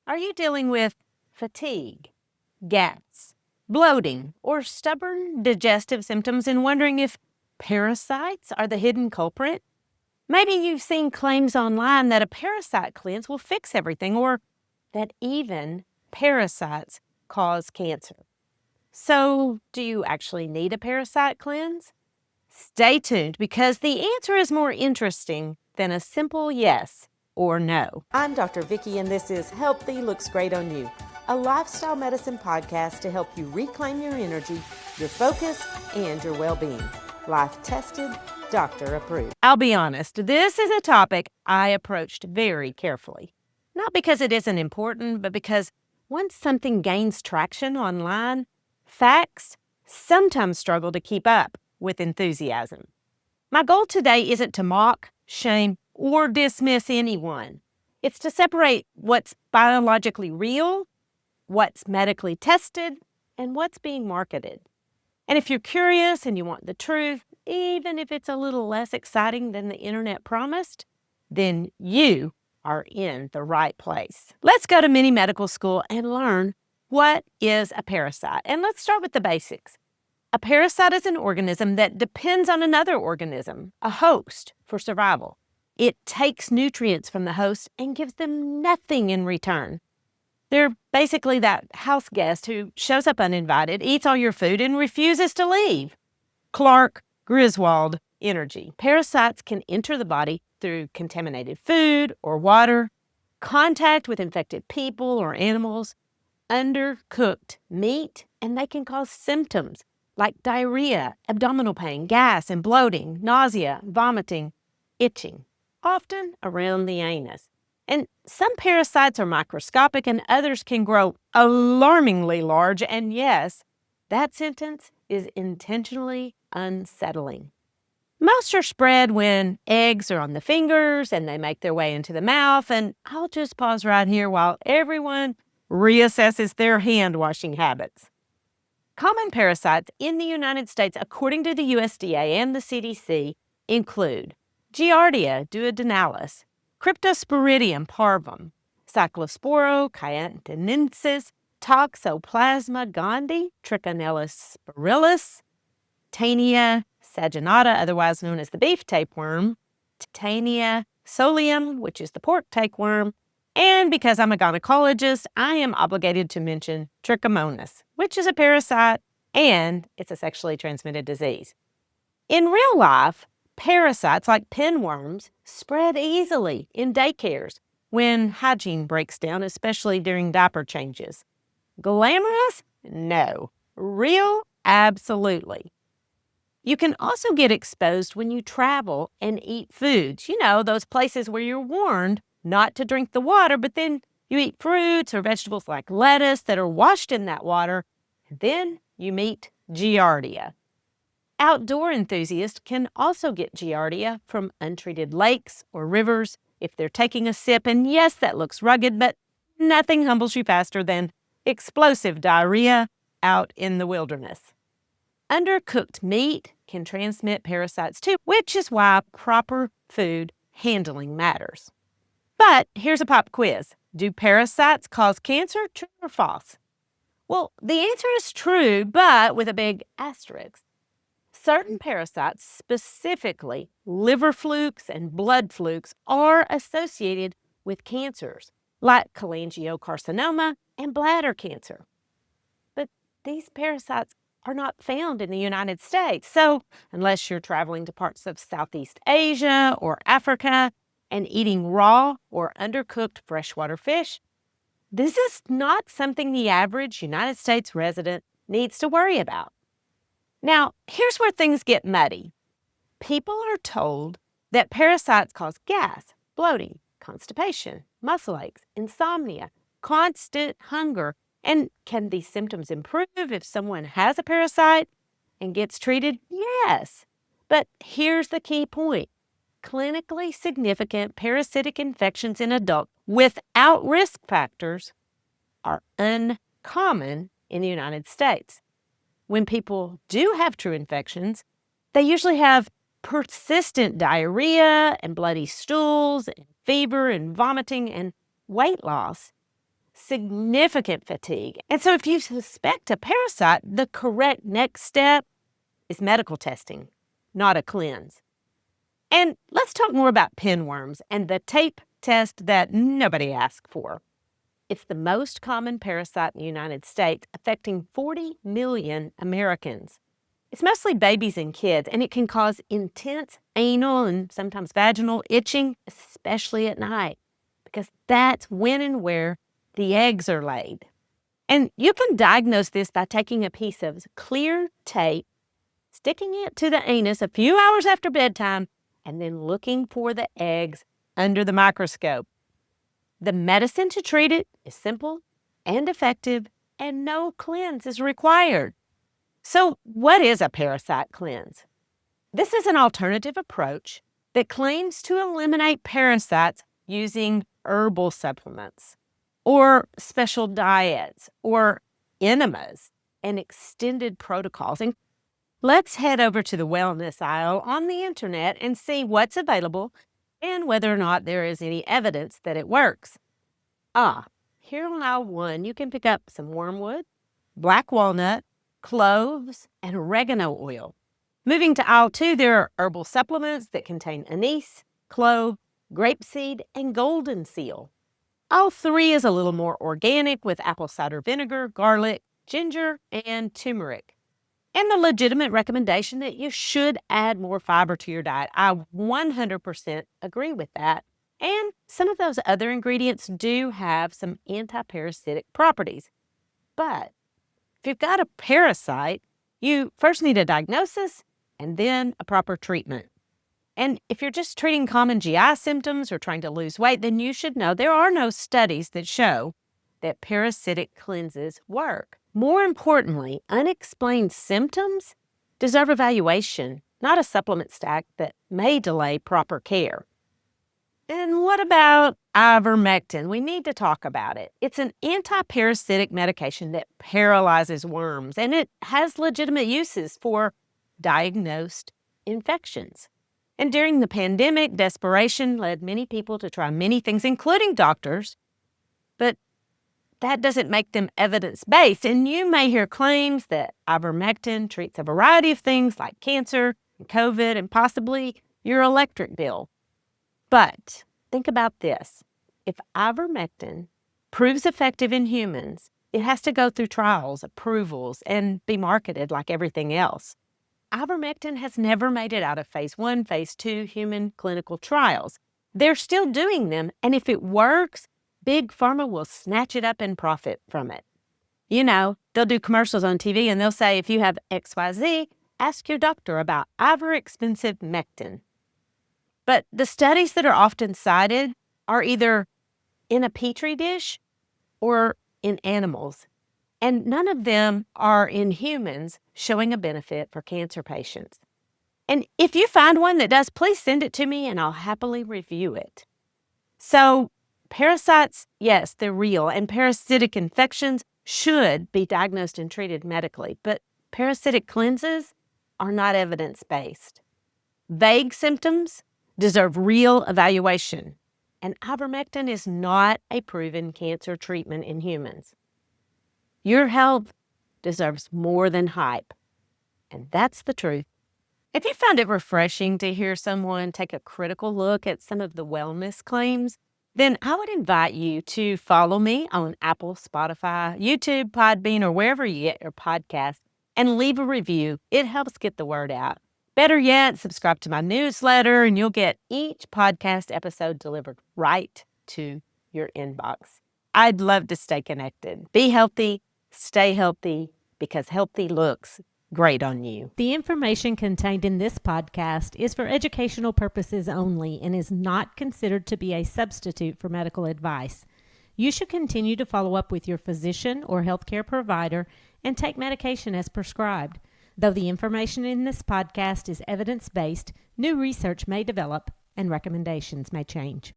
Are you dealing with fatigue, gas, bloating, or stubborn digestive symptoms and wondering if parasites are the hidden culprit? Maybe you've seen claims online that a parasite cleanse will fix everything, or that even parasites cause cancer. So, do you actually need a parasite cleanse? Stay tuned because the answer is more interesting than a simple yes or no. I'm Dr. Vickie, and this is Healthy Looks Great on You, a lifestyle medicine podcast to help you reclaim your energy, your focus, and your well-being. Life tested, doctor approved. I'll be honest, this is a topic I approached very carefully. Not because it isn't important, but because once something gains traction online, facts sometimes struggle to keep up with enthusiasm. My goal today isn't to mock, shame, or dismiss anyone. It's to separate what's biologically real, what's medically tested, and what's being marketed. And if you're curious and you want the truth, even if it's a little less exciting than the internet promised, then you are in the right place. Let's go to mini medical school and learn what is a parasite. And let's start with the basics. A parasite is an organism that depends on another organism, a host, for survival. It takes nutrients from the host and gives them nothing in return. They're basically that house guest who shows up uninvited, eats all your food, and refuses to leave. Clark Griswold energy. Parasites can enter the body through contaminated food or water, contact with infected people or animals, undercooked meat, and they can cause symptoms like diarrhea, abdominal pain, gas and bloating, nausea, vomiting, itching, often around the anus. And some parasites are microscopic and others can grow alarmingly large. And yes, that sentence is intentionally unsettling. Most are spread when eggs are on the fingers and they make their way into the mouth. And I'll just pause right here while everyone reassesses their hand-washing habits. Common parasites in the United States, according to the USDA and the CDC, include Giardia duodenalis, Cryptosporidium parvum, Cyclosporo cayetanensis, Toxoplasma gondii, Trichinella spiralis, Tania saginata, otherwise known as the beef tapeworm, Titania solium, which is the pork tapeworm, and because I'm a gynecologist, I am obligated to mention Trichomonas, which is a parasite and it's a sexually transmitted disease. In real life, parasites like pinworms spread easily in daycares when hygiene breaks down, especially during diaper changes. Glamorous? No. Real? Absolutely. You can also get exposed when you travel and eat foods. You know, those places where you're warned not to drink the water, but then you eat fruits or vegetables like lettuce that are washed in that water, and then you meet Giardia. Outdoor enthusiasts can also get Giardia from untreated lakes or rivers if they're taking a sip, and yes, that looks rugged, but nothing humbles you faster than explosive diarrhea out in the wilderness. Undercooked meat can transmit parasites too, which is why proper food handling matters. But here's a pop quiz. Do parasites cause cancer? True or false? Well, the answer is true, but with a big asterisk. Certain parasites, specifically liver flukes and blood flukes, are associated with cancers, like cholangiocarcinoma and bladder cancer. But these parasites are not found in the United States. So unless you're traveling to parts of Southeast Asia or Africa and eating raw or undercooked freshwater fish, this is not something the average United States resident needs to worry about. Now, here's where things get muddy. People are told that parasites cause gas, bloating, constipation, muscle aches, insomnia, constant hunger, and can these symptoms improve if someone has a parasite and gets treated? Yes. But here's the key point. Clinically significant parasitic infections in adults without risk factors are uncommon in the United States. When people do have true infections, they usually have persistent diarrhea and bloody stools and fever and vomiting and weight loss. significant fatigue. And so if you suspect a parasite, the correct next step is medical testing, not a cleanse. And let's talk more about pinworms and the tape test that nobody asked for. It's the most common parasite in the United States, affecting 40 million Americans. It's mostly babies and kids, and it can cause intense anal and sometimes vaginal itching, especially at night, because that's when and where the eggs are laid. And you can diagnose this by taking a piece of clear tape, sticking it to the anus a few hours after bedtime, and then looking for the eggs under the microscope. The medicine to treat it is simple and effective, and no cleanse is required. So what is a parasite cleanse? This is an alternative approach that claims to eliminate parasites using herbal supplements or special diets or enemas and extended protocols. And let's head over to the wellness aisle on the internet and see what's available and whether or not there is any evidence that it works. Here on aisle 1, you can pick up some wormwood, black walnut, cloves, and oregano oil. Moving to aisle 2, there are herbal supplements that contain anise, clove, grapeseed, and golden seal. Aisle 3 is a little more organic with apple cider vinegar, garlic, ginger, and turmeric. And the legitimate recommendation that you should add more fiber to your diet. I 100% agree with that. And some of those other ingredients do have some anti-parasitic properties. But if you've got a parasite, you first need a diagnosis and then a proper treatment. And if you're just treating common GI symptoms or trying to lose weight, then you should know there are no studies that show that parasitic cleanses work. More importantly, unexplained symptoms deserve evaluation, not a supplement stack that may delay proper care. And what about ivermectin? We need to talk about it. It's an anti-parasitic medication that paralyzes worms, and it has legitimate uses for diagnosed infections. And during the pandemic, desperation led many people to try many things, including doctors, but that doesn't make them evidence-based. And you may hear claims that ivermectin treats a variety of things like cancer, COVID, and possibly your electric bill. But think about this. If ivermectin proves effective in humans, it has to go through trials, approvals, and be marketed like everything else. Ivermectin has never made it out of phase 1, phase 2 human clinical trials. They're still doing them, and if it works, Big Pharma will snatch it up and profit from it. You know, they'll do commercials on TV and they'll say, if you have XYZ, ask your doctor about expensive mectin. But the studies that are often cited are either in a petri dish or in animals, and none of them are in humans showing a benefit for cancer patients. And if you find one that does, please send it to me and I'll happily review it. So parasites, yes, they're real, and parasitic infections should be diagnosed and treated medically, but parasitic cleanses are not evidence-based. Vague symptoms deserve real evaluation, and ivermectin is not a proven cancer treatment in humans. Your health deserves more than hype, and that's the truth. If you found it refreshing to hear someone take a critical look at some of the wellness claims, then I would invite you to follow me on Apple, Spotify, YouTube, Podbean, or wherever you get your podcast, and leave a review. It helps get the word out. Better yet, subscribe to my newsletter, and you'll get each podcast episode delivered right to your inbox. I'd love to stay connected. Be healthy, stay healthy, because healthy looks great on you. The information contained in this podcast is for educational purposes only and is not considered to be a substitute for medical advice. You should continue to follow up with your physician or healthcare provider and take medication as prescribed. Though the information in this podcast is evidence-based, new research may develop and recommendations may change.